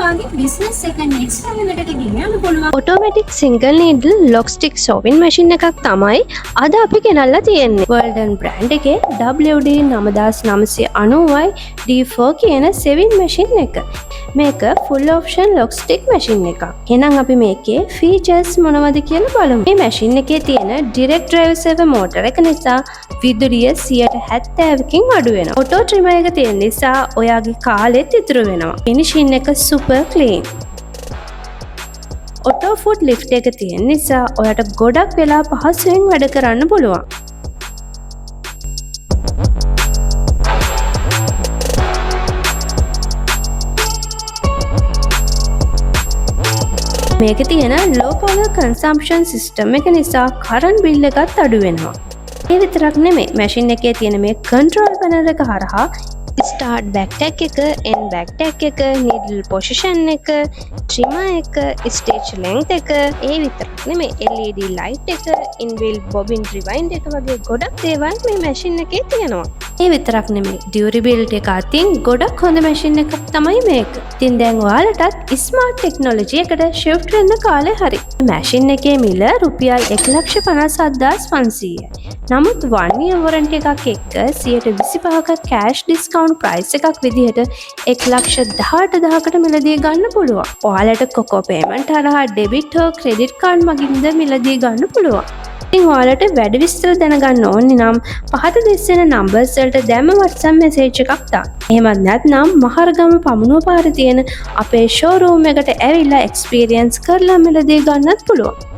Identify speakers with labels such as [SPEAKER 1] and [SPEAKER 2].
[SPEAKER 1] ඔයාගේ බිස්නස් එක next level එකට ගෙනියන්න පුළුවන්.
[SPEAKER 2] Automatic single needle lock stitch sewing machine එකක් තමයි අද අපි ගෙනල්ලා තියෙන්නේ. වර්ල්ඩන් බ්‍රෑන්ඩ් එකේ WD 9990යි D4 කියන සෙවින් මැෂින් එක. මේක full option lock stiff machine එකක්. එහෙනම් අපි මේකේ ෆීචර්ස් මොනවද කියලා බලමු. මේ මැෂින් එකේ තියෙන ඩිරෙක්ට් ඩ්‍රයිව් සර්වර් මෝටර් එක නිසා විදුලිය 70%කින් අඩු වෙනවා. ඔටෝ ට්‍රිමර් එක තියෙන නිසා ඔයාගේ කාලෙත් ඉතුරු වෙනවා. ෆිනිෂින් එක super clean. Auto food lift එක තියෙන නිසා ඔයාට ගොඩක් වෙලා පහසුවෙන් වැඩ කරන්න පුළුවන්. මේකේ තියෙන low power consumption system එක නිසා කරන්ට් බිල් එකත් අඩු වෙනවා. ඒ විතරක් නෙමෙයි මැෂින් එකේ තියෙන මේ control panel එක හරහා start back tag එක, end back tag එක, needle position එක, trimmer එක, stitch length එක, ඒ විතරක් නෙමෙයි LED light එක, inbuilt bobbin rewind එක වගේ ගොඩක් දේවල් මේ මැෂින් එකේ තියෙනවා. ඒ විතරක් නෙමෙයි durability එක අතින් ගොඩක් හොඳ මැෂින් එකක් තමයි මේක. ඉතින් දැන් ඔයාලටත් smart technology එකට shift වෙන්න කාලේ හරි. මැෂින් එකේ මිල රුපියල් 1,57,500යි. නමුත් 1 year warranty එකක් එක්ක 125ක cash discount price එකක් විදිහට 1,18,000කට මිලදී ගන්න පුළුවන්. ඔයාලට කොකෝ payment හරහා debit හෝ credit card මගින්ද මිලදී ගන්න පුළුවන්. ඉතින් ඔයාලට වැඩි විස්තර දැනගන්න ඕනි නම් පහත දිස්සෙන numbers වලට දැම්ම WhatsApp message එකක් දාන්න. එහෙමත් නැත්නම් මහරගම පමුණුව පාරේ තියෙන අපේ showroom එකට ඇවිල්ලා experience කරලා මිලදී ගන්නත් පුළුවන්.